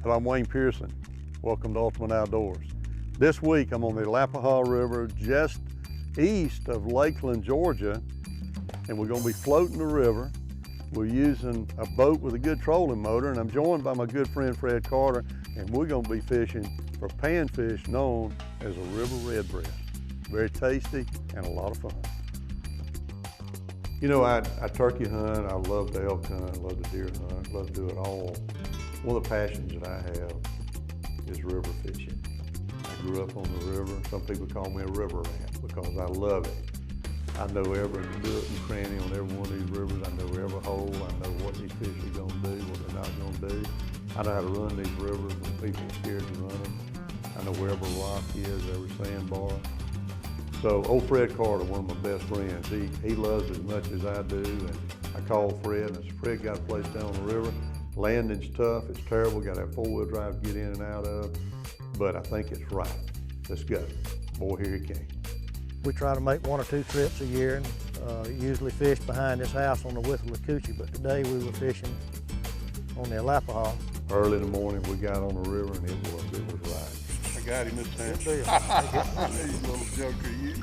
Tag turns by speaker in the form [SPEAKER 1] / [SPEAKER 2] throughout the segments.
[SPEAKER 1] Hello, I'm Wayne Pearson. Welcome to Ultimate Outdoors. This week I'm on the Arapahoe River just east of Lakeland, Georgia, and we're going to be floating the river. We're using a boat with a good trolling motor, and I'm joined by my good friend Fred Carter, and we're going to be fishing for panfish known as a river redbreast. Very tasty and a lot of fun. You know, I turkey hunt, I love the elk hunt, I love the deer hunt, I love to do it all. One of the passions that I have is river fishing. I grew up on the river. Some people call me a river rat because I love it. I know every nook and cranny on every one of these rivers. I know every hole. I know what these fish are going to do, what they're not going to do. I know how to run these rivers when people are scared to run them. I know where every rock is, every sandbar. So old Fred Carter, one of my best friends, he loves it as much as I do. And I called Fred and I said, Fred, got a place down the river. Landing's tough, it's terrible, got that four-wheel drive to get in and out of, but I think it's right. Let's go. Boy, here he came.
[SPEAKER 2] We try to make 1 or 2 trips a year and usually fish behind this house on the Withlacoochee, but today we were fishing on the Arapahoe.
[SPEAKER 1] Early in the morning we got on the river and it was right. I got him this time. You little joker, you.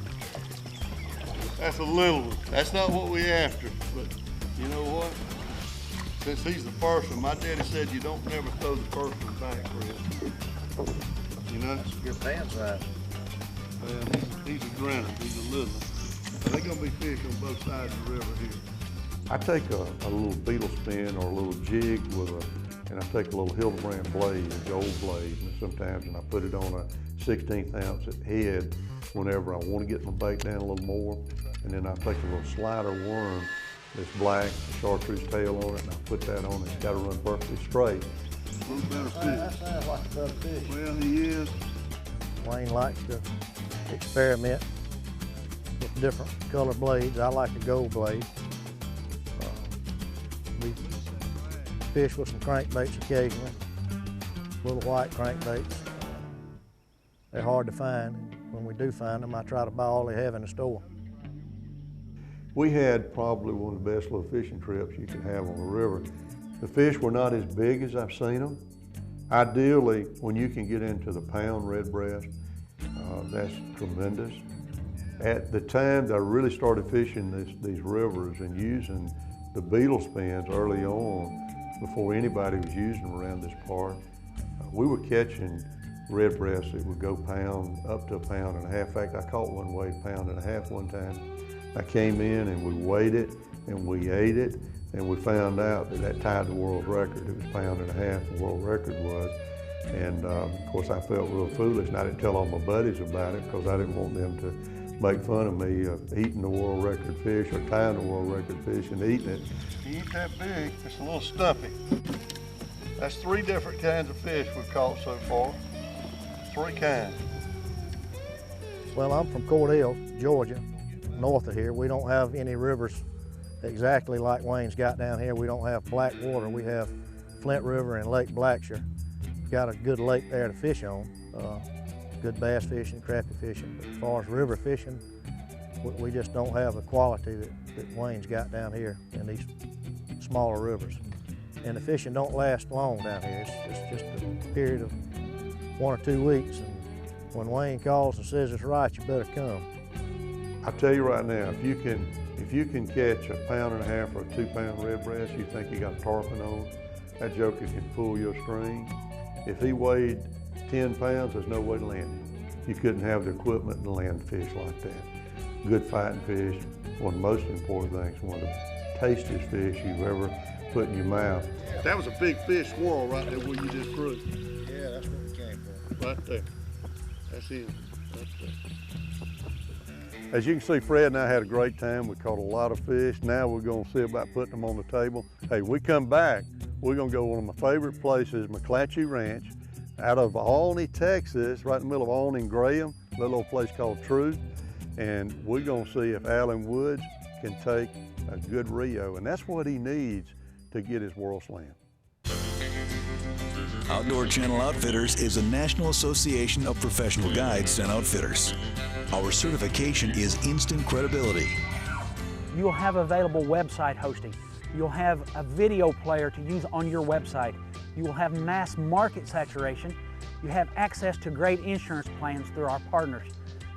[SPEAKER 1] That's a little one. That's not what we after, but you know what? Since he's the first one, my daddy said you don't never throw the first one back, Fred. You know?
[SPEAKER 2] Your pants right.
[SPEAKER 1] Well, he's a grinner, he's a little one. They're gonna be fish on both sides of the river here. I take a little beetle spin or a little jig and I take a little Hildebrand blade, a gold blade, and sometimes I put it on a 1/16 ounce head whenever I want to get my bait down a little more. And then I take a little slider worm that's black, a chartreuse tail on it, and I put that on it. It's got to run perfectly straight. A little better fish.
[SPEAKER 2] That sounds like a better fish.
[SPEAKER 1] Well, he is.
[SPEAKER 2] Wayne likes to experiment with different color blades. I like the gold blade. We fish with some crankbaits occasionally, little white crankbaits. They're hard to find. When we do find them, I try to buy all they have in the store.
[SPEAKER 1] We had probably one of the best little fishing trips you could have on the river. The fish were not as big as I've seen them. Ideally, when you can get into the pound redbreast, that's tremendous. At the time that I really started fishing these rivers and using the beetle spins early on, before anybody was using them around this part, we were catching redbreasts that would go pound, up to 1.5 pounds. In fact, I caught one weighed 1.5 pounds one time. I came in and we weighed it and we ate it, and we found out that tied the world record. It was 1.5 pounds, the world record was. And of course I felt real foolish, and I didn't tell all my buddies about it because I didn't want them to make fun of me eating the world record fish or tying the world record fish and eating it. He ain't that big, it's a little stuffy. That's 3 different kinds of fish we've caught so far. 3 kinds.
[SPEAKER 2] Well, I'm from Cordell, Georgia, north of here. We don't have any rivers exactly like Wayne's got down here. We don't have black water. We have Flint River and Lake Blackshear. Got a good lake there to fish on. Good bass fishing, crappie fishing. But as far as river fishing, we just don't have the quality that Wayne's got down here in these smaller rivers. And the fishing don't last long down here. It's just a period of 1 or 2 weeks. And when Wayne calls and says it's right, you better come.
[SPEAKER 1] I'll tell you right now, if you can catch a 1.5 pound or a 2 pound redbreast, you think you got a tarpon on, that joker can pull your string. If he weighed 10 pounds, there's no way to land him. You couldn't have the equipment to land fish like that. Good fighting fish, one of the most important things, one of the tastiest fish you've ever put in your mouth. That was a big fish swirl right there where you just threw.
[SPEAKER 2] Yeah, that's where it came from.
[SPEAKER 1] Right there. That's him. Right there. As you can see, Fred and I had a great time. We caught a lot of fish. Now we're going to see about putting them on the table. Hey, we come back, we're going to go to one of my favorite places, McClatchy Ranch, out of Alney, Texas, right in the middle of Alney and Graham, a little old place called Truth. And we're going to see if Alan Woods can take a good Rio, and that's what he needs to get his World Slam.
[SPEAKER 3] Outdoor Channel Outfitters is a National Association of Professional Guides and Outfitters. Our certification is instant credibility.
[SPEAKER 4] You'll have available website hosting. You'll have a video player to use on your website. You will have mass market saturation. You have access to great insurance plans through our partners.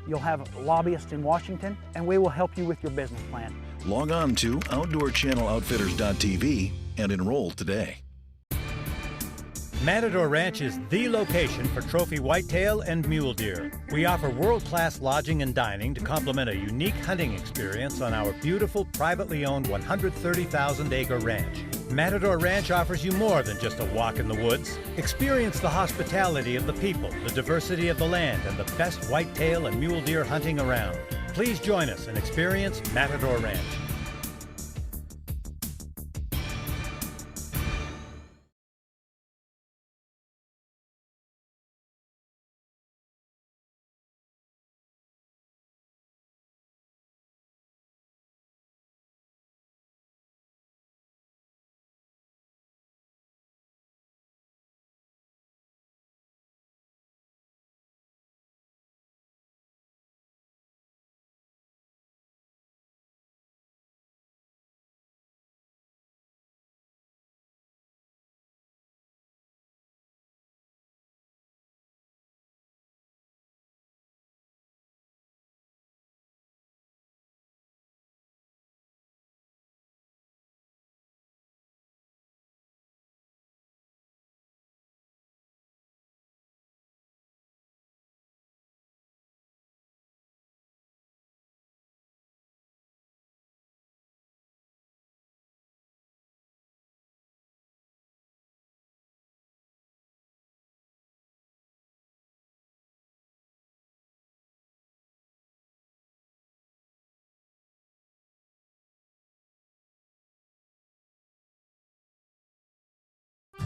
[SPEAKER 4] You'll have lobbyists in Washington, and we will help you with your business plan.
[SPEAKER 3] Log on to OutdoorChannelOutfitters.tv and enroll today.
[SPEAKER 5] Matador Ranch is the location for trophy whitetail and mule deer. We offer world-class lodging and dining to complement a unique hunting experience on our beautiful, privately owned 130,000-acre ranch. Matador Ranch offers you more than just a walk in the woods. Experience the hospitality of the people, the diversity of the land, and the best whitetail and mule deer hunting around. Please join us and experience Matador Ranch.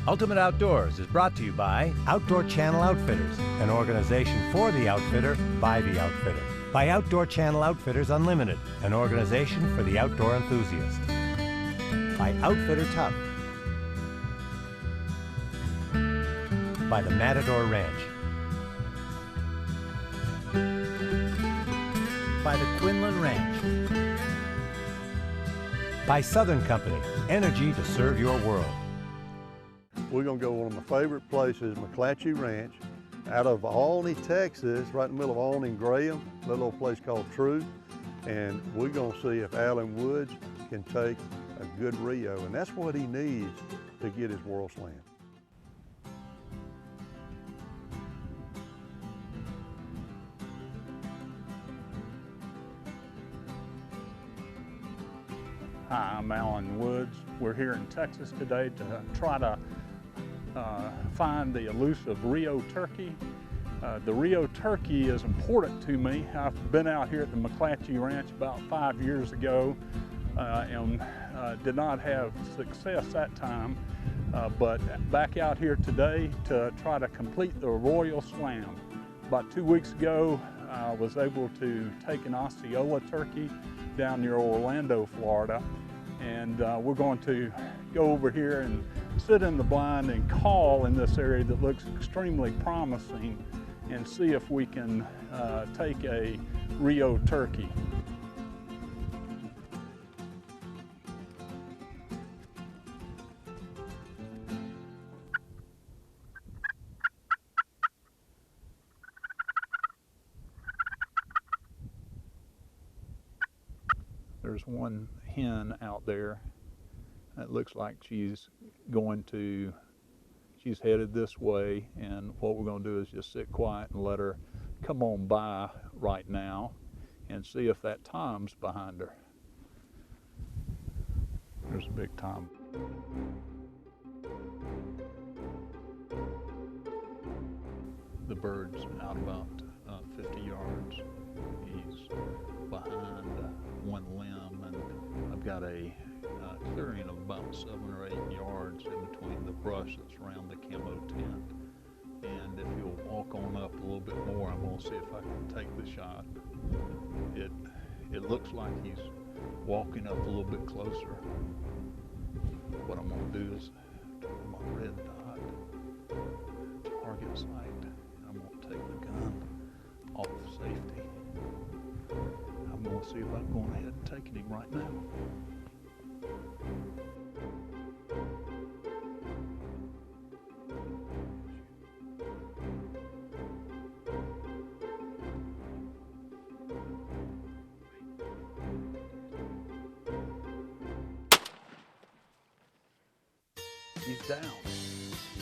[SPEAKER 5] Ultimate Outdoors is brought to you by Outdoor Channel Outfitters, an organization for the outfitter by the outfitter. By Outdoor Channel Outfitters Unlimited, an organization for the outdoor enthusiast. By Outfitter Tough. By the Matador Ranch. By the Quinlan Ranch. By Southern Company, energy to serve your world.
[SPEAKER 1] We're gonna go one of my favorite places, McClatchy Ranch, out of Alney, Texas, right in the middle of Alney and Graham, a little place called Truth. And we're gonna see if Alan Woods can take a good Rio, and that's what he needs to get his World Slam.
[SPEAKER 6] Hi, I'm Alan Woods. We're here in Texas today to try to find the elusive Rio turkey. The Rio turkey is important to me. I've been out here at the McClatchy Ranch about 5 years ago and did not have success that time, but back out here today to try to complete the Royal Slam. About 2 weeks ago, I was able to take an Osceola turkey down near Orlando, Florida, and we're going to go over here and sit in the blind and call in this area that looks extremely promising and see if we can take a Rio turkey. There's one hen out there. It looks like she's headed this way, and what we're going to do is just sit quiet and let her come on by right now and see if that tom's behind her. There's a big tom. The bird's out about 50 yards. He's behind one limb, and I've got a clearing of about 7 or 8 yards in between the brush that's around the camo tent. And if you'll walk on up a little bit more, I'm gonna see if I can take the shot. It looks like he's walking up a little bit closer. What I'm gonna do is turn my red dot, target sight, and I'm gonna take the gun off safety. I'm gonna see if I'm going ahead and taking him right now. He's down.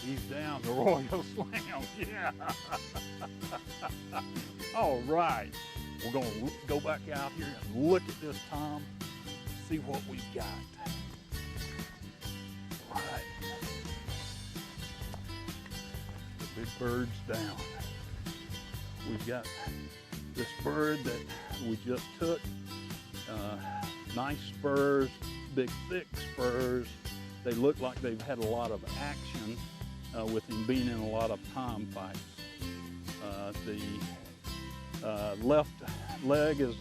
[SPEAKER 6] He's down, the Royal Slam, yeah. All right, we're gonna go back out here and look at this tom, see what we've got. All right. The big bird's down. We've got this bird that we just took. Nice spurs, big thick spurs. They look like they've had a lot of action with him being in a lot of tom fights. The left leg is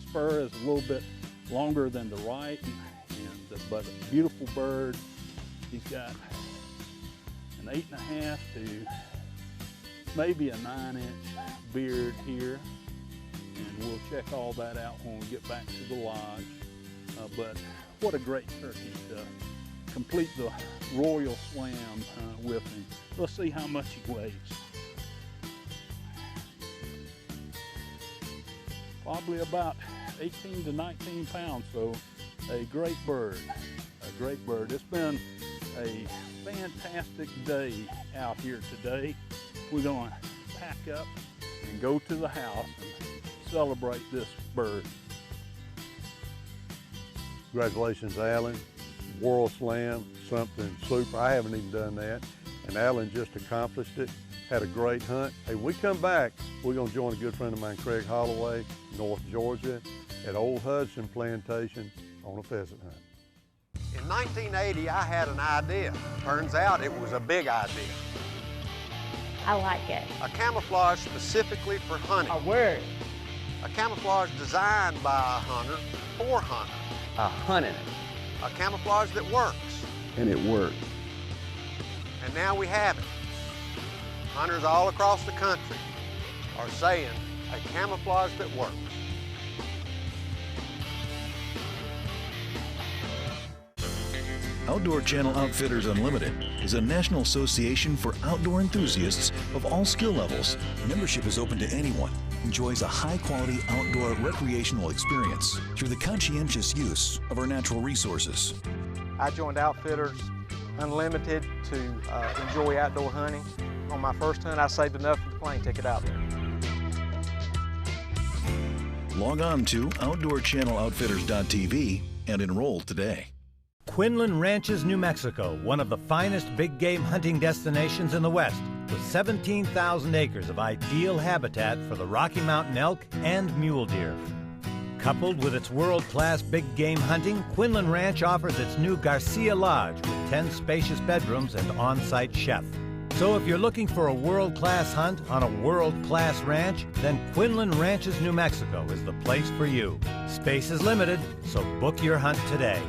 [SPEAKER 6] spur is a little bit longer than the right, but a beautiful bird. He's got an 8.5 to maybe a 9-inch beard here, and we'll check all that out when we get back to the lodge. But what a great turkey to complete the Royal Slam with him. Let's see how much he weighs. Probably about 18 to 19 pounds, so a great bird, a great bird. It's been a fantastic day out here today. We're going to pack up and go to the house and celebrate this bird.
[SPEAKER 1] Congratulations, Alan. World Slam, something super. I haven't even done that. And Alan just accomplished it. Had a great hunt. Hey, when we come back, we're going to join a good friend of mine, Craig Holloway, North Georgia, at Old Hudson Plantation on a pheasant hunt.
[SPEAKER 7] In 1980, I had an idea. Turns out it was a big idea.
[SPEAKER 8] I like it.
[SPEAKER 7] A camouflage specifically for hunting.
[SPEAKER 8] A word.
[SPEAKER 7] A camouflage designed by a hunter for hunters.
[SPEAKER 9] A hunting.
[SPEAKER 7] A camouflage that works.
[SPEAKER 9] And it worked.
[SPEAKER 7] And now we have it. Hunters all across the country are saying a camouflage that works.
[SPEAKER 3] Outdoor Channel Outfitters Unlimited is a national association for outdoor enthusiasts of all skill levels. Membership is open to anyone. Enjoys a high-quality outdoor recreational experience through the conscientious use of our natural resources.
[SPEAKER 2] I joined Outfitters Unlimited to enjoy outdoor hunting. On my first hunt, I saved enough for the plane ticket out there.
[SPEAKER 3] Log on to OutdoorChannelOutfitters.tv and enroll today.
[SPEAKER 5] Quinlan Ranches, New Mexico, one of the finest big game hunting destinations in the West, with 17,000 acres of ideal habitat for the Rocky Mountain elk and mule deer. Coupled with its world-class big game hunting, Quinlan Ranch offers its new Garcia Lodge with 10 spacious bedrooms and on-site chef. So if you're looking for a world-class hunt on a world-class ranch, then Quinlan Ranches, New Mexico is the place for you. Space is limited, so book your hunt today.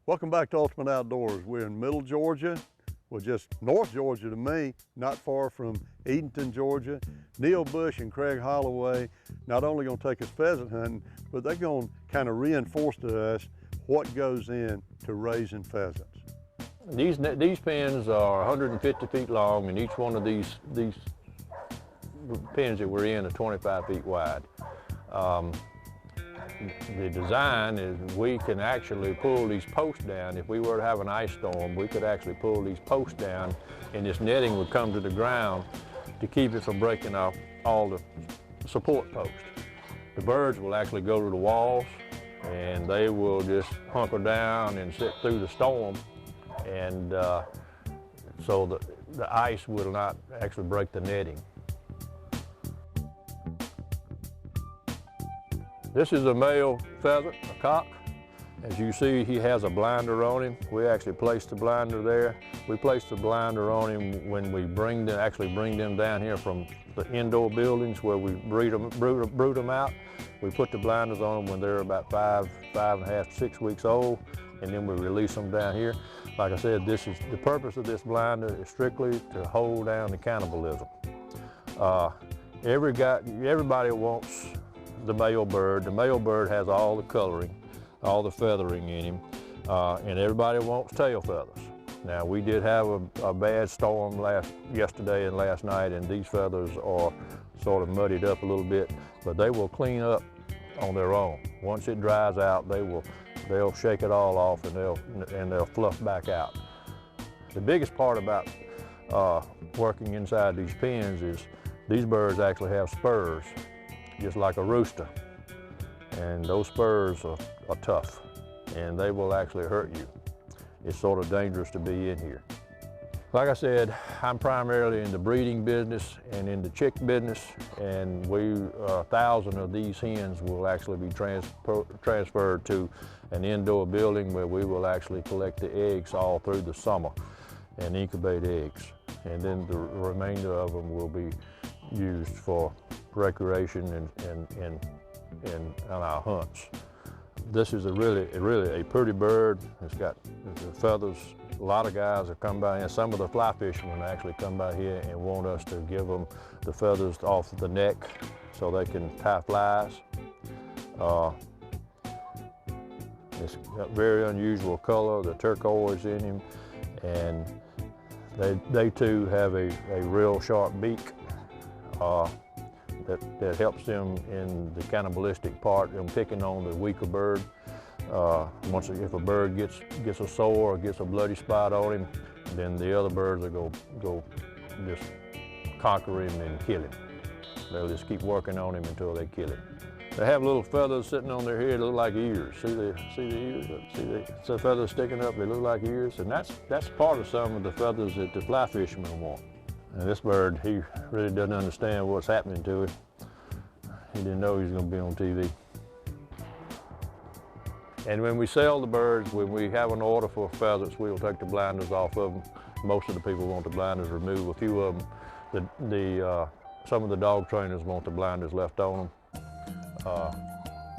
[SPEAKER 1] Welcome back to Ultimate Outdoors. We're in Middle Georgia, well, just North Georgia to me, not far from Edenton, Georgia. Neil Bush and Craig Holloway not only gonna take us pheasant hunting, but they're gonna kind of reinforce to us what goes into raising pheasants.
[SPEAKER 10] These pens are 150 feet long, and each one of these pens that we're in are 25 feet wide. The design is we can actually pull these posts down. If we were to have an ice storm, we could actually pull these posts down, and this netting would come to the ground to keep it from breaking off all the support posts. The birds will actually go to the walls, and they will just hunker down and sit through the storm, and so the ice will not actually break the netting. This is a male pheasant, a cock. As you see, he has a blinder on him. We actually placed the blinder there. We placed the blinder on him when we actually bring them down here from the indoor buildings where we brood them out. We put the blinders on them when they're about 5 and a half, 6 weeks old, and then we release them down here. Like I said, the purpose of this blinder is strictly to hold down the cannibalism. Everybody wants the male bird. The male bird has all the coloring, all the feathering in him, and everybody wants tail feathers. Now, we did have a bad storm yesterday and last night, and these feathers are sort of muddied up a little bit, but they will clean up on their own. Once it dries out, they'll shake it all off, and they'll fluff back out. The biggest part about working inside these pens is these birds actually have spurs, just like a rooster, and those spurs are tough, and they will actually hurt you. It's sort of dangerous to be in here. Like I said, I'm primarily in the breeding business and in the chick business, and 1,000 of these hens will actually be transferred to an indoor building where we will actually collect the eggs all through the summer and incubate eggs, and then the remainder of them will be used for recreation and on our hunts. This is really a pretty bird. It's got the feathers. A lot of guys have come by here. Some of the fly fishermen actually come by here and want us to give them the feathers off the neck so they can tie flies. It's got very unusual color, the turquoise in him, and they too have a real sharp beak that helps them in the cannibalistic part, them picking on the weaker bird. If a bird gets a sore or gets a bloody spot on him, then the other birds will go just conquer him and kill him. They'll just keep working on him until they kill him. They have little feathers sitting on their head that look like ears. See the ears? See the feathers sticking up, they look like ears, and that's part of some of the feathers that the fly fishermen want. And this bird, he really doesn't understand what's happening to him. He didn't know he was going to be on TV. And when we sell the birds, when we have an order for pheasants, we'll take the blinders off of them. Most of the people want the blinders removed. A few of them, some of the dog trainers want the blinders left on them.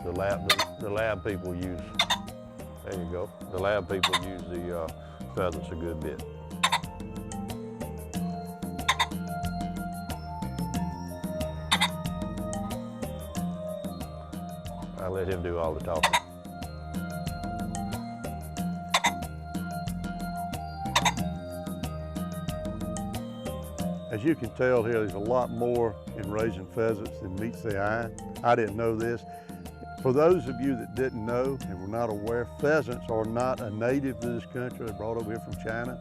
[SPEAKER 10] The lab people use, there you go, the lab people use the feathers a good bit. I let him do all the talking.
[SPEAKER 1] As you can tell here, there's a lot more in raising pheasants than meets the eye. I didn't know this. For those of you that didn't know and were not aware, pheasants are not a native to this country. They're brought over here from China,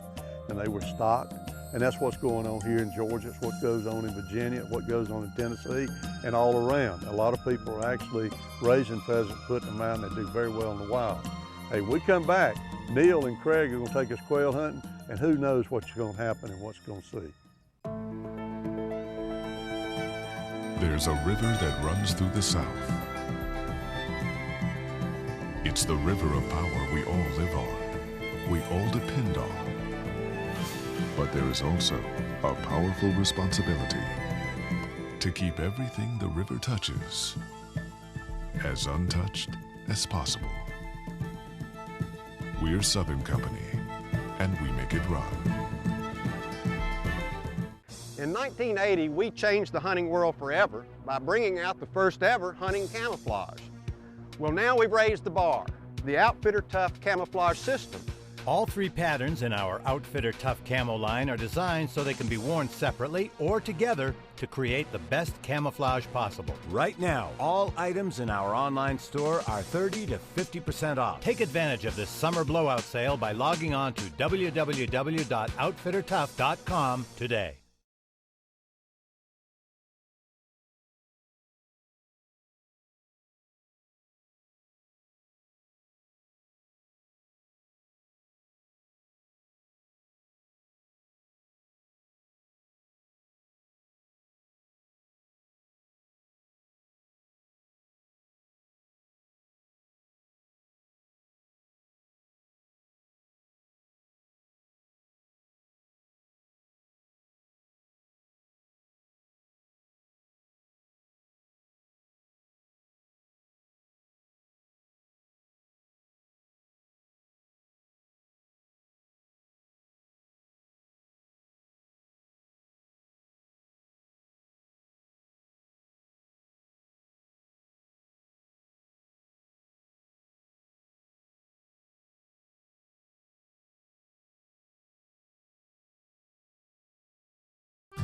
[SPEAKER 1] and they were stocked. And that's what's going on here in Georgia. It's what goes on in Virginia, what goes on in Tennessee, and all around. A lot of people are actually raising pheasants, putting them out, and they do very well in the wild. Hey, when we come back, Neil and Craig are going to take us quail hunting, and who knows what's going to happen and what's going to see.
[SPEAKER 11] There's a river that runs through the South. It's the river of power we all live on, we all depend on. But there is also a powerful responsibility to keep everything the river touches as untouched as possible. We're Southern Company, and we make it run.
[SPEAKER 7] In 1980, we changed the hunting world forever by bringing out the first ever hunting camouflage. Well, now we've raised the bar, the Outfitter Tough camouflage system.
[SPEAKER 5] All 3 patterns in our Outfitter Tough Camo line are designed so they can be worn separately or together to create the best camouflage possible. Right now, all items in our online store are 30 to 50% off. Take advantage of this summer blowout sale by logging on to www.outfittertough.com today.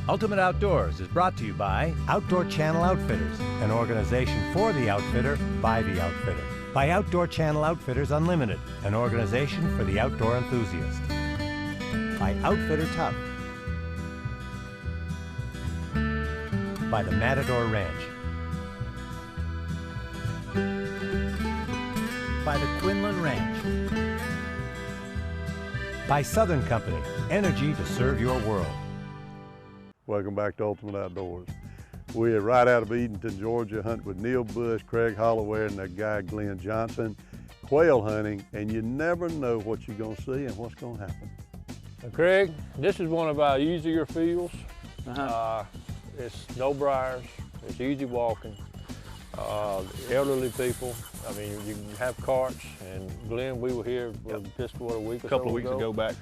[SPEAKER 5] Ultimate Outdoors is brought to you by Outdoor Channel Outfitters, an organization for the outfitter by the outfitter. By Outdoor Channel Outfitters Unlimited, an organization for the outdoor enthusiast. By Outfitter Tough. By the Matador Ranch. By the Quinlan Ranch. By Southern Company, energy to serve your world.
[SPEAKER 1] Welcome back to Ultimate Outdoors. We're right out of Edenton, Georgia, hunting with Neil Bush, Craig Holloway, and that guy Glenn Johnson, quail hunting, and you never know what you're gonna see and what's gonna happen.
[SPEAKER 10] Craig, this is one of our easier fields. It's no briars, it's easy walking. Elderly people, I mean, you can have carts, and Glenn, we were here just what, a week or so ago?
[SPEAKER 12] A couple of weeks ago back.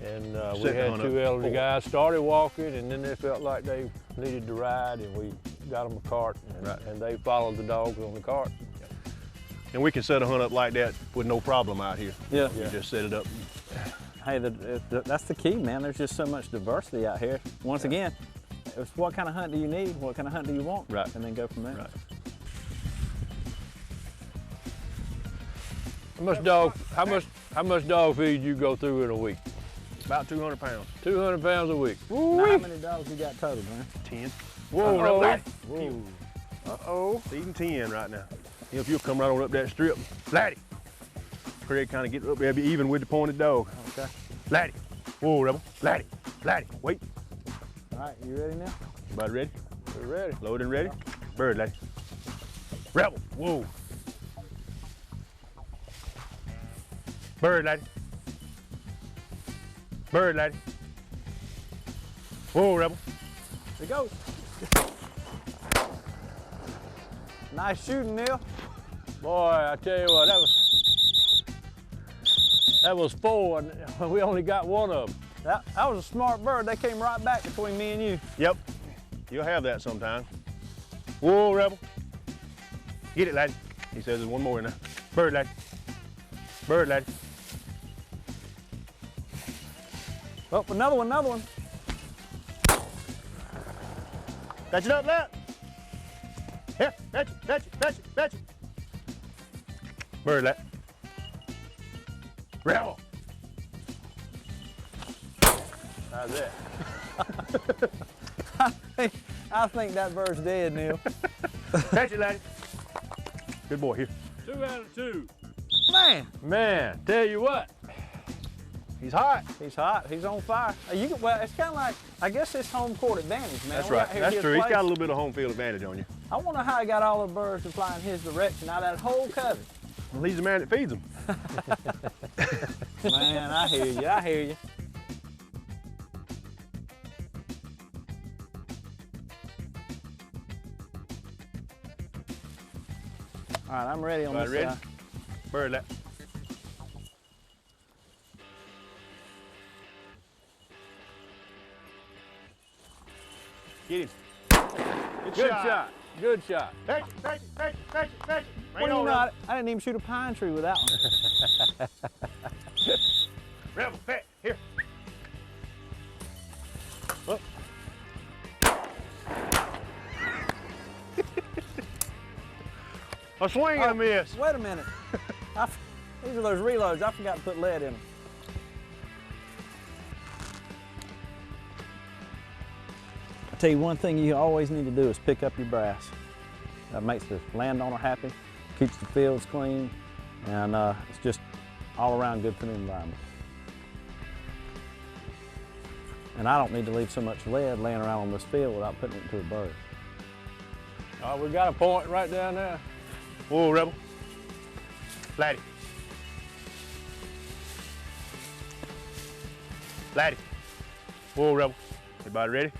[SPEAKER 10] And we had 2 elderly guys started walking, and then they felt like they needed to ride, and we got them a cart, and they followed the dogs on the cart.
[SPEAKER 12] And we can set a hunt up like that with no problem out here.
[SPEAKER 13] Yeah.
[SPEAKER 12] You just set it up.
[SPEAKER 13] Hey, that's the key, man. There's just so much diversity out here. Once again, it's what kind of hunt do you need? What kind of hunt do you want?
[SPEAKER 12] Right.
[SPEAKER 13] And then go from there.
[SPEAKER 12] Right.
[SPEAKER 10] How much dog feed you go through in a week?
[SPEAKER 12] About 200 pounds.
[SPEAKER 10] 200 pounds a week.
[SPEAKER 13] Now, how many dogs you got total, man?
[SPEAKER 12] 10.
[SPEAKER 10] Whoa,
[SPEAKER 12] Whoa. Uh-oh. Eating 10 right now. You know, if you'll come right on up that strip, Laddie. Craig kind of get up there, be even with the pointed dog.
[SPEAKER 13] Okay.
[SPEAKER 12] Laddie. Whoa, Rebel. Laddie. Laddie. Wait.
[SPEAKER 13] All right, you ready now?
[SPEAKER 12] Everybody ready?
[SPEAKER 10] We're ready.
[SPEAKER 12] Loaded and ready? Bird, Laddie. Rebel. Whoa. Bird, Laddie. Bird, Laddie. Whoa, Rebel.
[SPEAKER 13] There it goes. Nice shooting, Neil.
[SPEAKER 10] Boy, I tell you what, that was 4, and we only got 1 of them.
[SPEAKER 13] That was a smart bird. They came right back between me and you.
[SPEAKER 12] Yep. You'll have that sometime. Whoa, Rebel. Get it, Laddie. He says there's 1 more in there. Bird, Laddie. Bird, Laddie.
[SPEAKER 13] Oh, another one, another one.
[SPEAKER 12] Catch it up, lad. Here, catch it, catch it, catch it, catch it. Bird, lad. Rebel.
[SPEAKER 10] How's that?
[SPEAKER 13] I think that bird's dead, Neil.
[SPEAKER 12] Catch it, laddie. Good boy, here.
[SPEAKER 10] 2 out of 2.
[SPEAKER 13] Man,
[SPEAKER 10] Tell you what.
[SPEAKER 12] He's hot.
[SPEAKER 13] he's hot. He's on fire. Well, it's kind of like, I guess it's home court advantage, man.
[SPEAKER 12] That's
[SPEAKER 13] We're
[SPEAKER 12] right.
[SPEAKER 13] out here
[SPEAKER 12] That's
[SPEAKER 13] his
[SPEAKER 12] true. He's
[SPEAKER 13] place.
[SPEAKER 12] got a little bit of home field advantage on you.
[SPEAKER 13] I wonder how he got all the birds to fly in his direction out of that whole covey.
[SPEAKER 12] Well, he's the man that feeds them.
[SPEAKER 13] Man, I hear you. I hear you. All right, I'm ready on this
[SPEAKER 12] Ready?
[SPEAKER 13] side.
[SPEAKER 12] Bird, lad. Get him.
[SPEAKER 10] Good shot. Good shot.
[SPEAKER 12] Take it, take it, take it, take it, take it.
[SPEAKER 13] Well, you know, I didn't even shoot a pine tree with that one.
[SPEAKER 12] Rebel, fat, here. Up. A swing and a miss.
[SPEAKER 13] Wait a minute. These are those reloads. I forgot to put lead in them. I tell you one thing you always need to do is pick up your brass. That makes the landowner happy, keeps the fields clean, and it's just all around good for the environment. And I don't need to leave so much lead laying around on this field without putting it into a bird.
[SPEAKER 12] Oh, we got a point right down there. Whoa, Rebel. Laddie. Laddie. Whoa, Rebel. Everybody ready?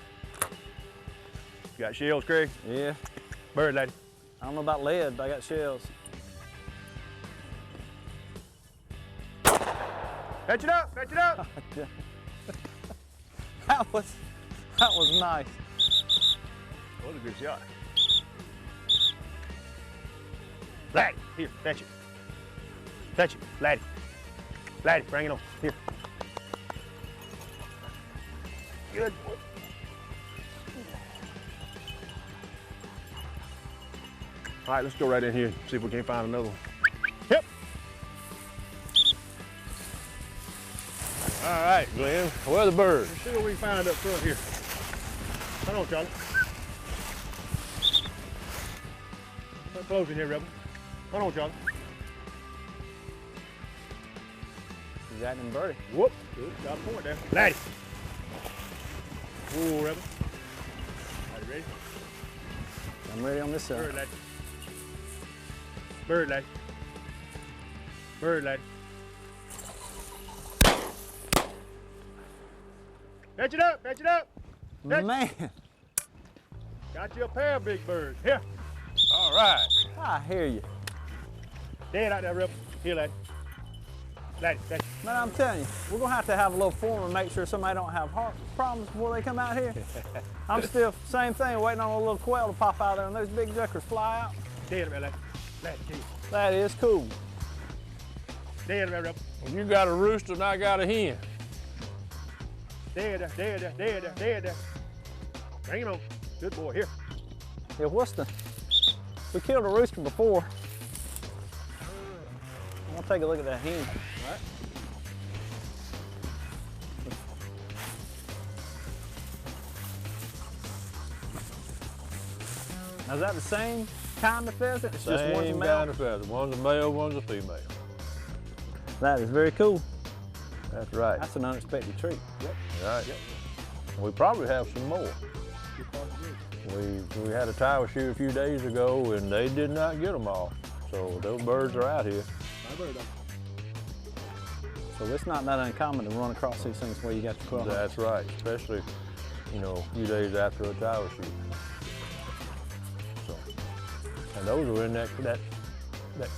[SPEAKER 12] You got shells, Craig?
[SPEAKER 13] Yeah.
[SPEAKER 12] Bird, Laddie.
[SPEAKER 13] I don't know about lead, but I got shells.
[SPEAKER 12] Fetch it up, fetch it up.
[SPEAKER 13] That was nice.
[SPEAKER 12] That was a good shot. Laddie, here, fetch it. Fetch it, Laddie. Laddie, bring it on, here. Good boy. All right, let's go right in here and see if we can't find another one. Yep. All right, Glenn, where are the birds? Let's see what we can find up front here. Hold on, Charlie. Get close in here, Rebel. Hold on, Charlie.
[SPEAKER 13] You got him birdie.
[SPEAKER 12] Whoop, good, got a point there. Laddie. Whoa, Rebel. Are you ready?
[SPEAKER 13] I'm ready on this side.
[SPEAKER 12] Bird, Laddie. Bird, Laddie. Bird, Laddie. Fetch it up, fetch it up. Fetch.
[SPEAKER 13] Man.
[SPEAKER 12] Got you a pair of big birds. Here. All right.
[SPEAKER 13] I hear you.
[SPEAKER 12] Dead out there, Rebel. Here, Laddie. Laddie, Laddie.
[SPEAKER 13] Man, I'm telling you, we're gonna have to have a little form and make sure somebody don't have heart problems before they come out here. I'm still, same thing, waiting on a little quail to pop out there and those big duckers fly out.
[SPEAKER 12] Dead, Laddie. Laddie, dead.
[SPEAKER 13] That is cool.
[SPEAKER 12] Dead, Rebel.
[SPEAKER 10] Well, you got a rooster and I got a hen.
[SPEAKER 12] Dead, dead, dead, dead. Bring him on. Good boy, here.
[SPEAKER 13] Yeah, we killed a rooster before. I'm gonna take a look at that hen.
[SPEAKER 12] All right.
[SPEAKER 13] Now, is that the same kind of pheasant? It's
[SPEAKER 10] Same
[SPEAKER 13] just one's a male?
[SPEAKER 10] kind of pheasant. One's a male, one's a female.
[SPEAKER 13] That is very cool.
[SPEAKER 10] That's right.
[SPEAKER 13] That's an unexpected treat.
[SPEAKER 12] Yep.
[SPEAKER 10] Right. Yep. We probably have some more. We had a tower shoot a few days ago and they did not get them all. So those birds are out here.
[SPEAKER 12] My bird,
[SPEAKER 13] So it's not that uncommon to run across these things where you got your quail.
[SPEAKER 10] That's right, especially, you know, a few days after a tower shoot. So, and those were in that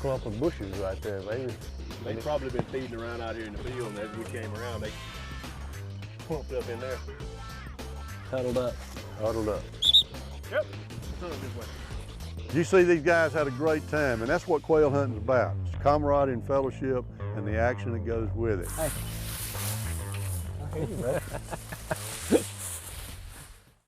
[SPEAKER 10] clump of bushes right there.
[SPEAKER 12] They've probably been feeding around out here in the field, and as we came around, they clumped up in there.
[SPEAKER 13] Huddled up.
[SPEAKER 10] Huddled up.
[SPEAKER 12] Yep. This way.
[SPEAKER 1] You see, these guys had a great time, and that's what quail hunting's about. It's camaraderie and fellowship and the action that goes with it.
[SPEAKER 13] Hey. I hear you, bro.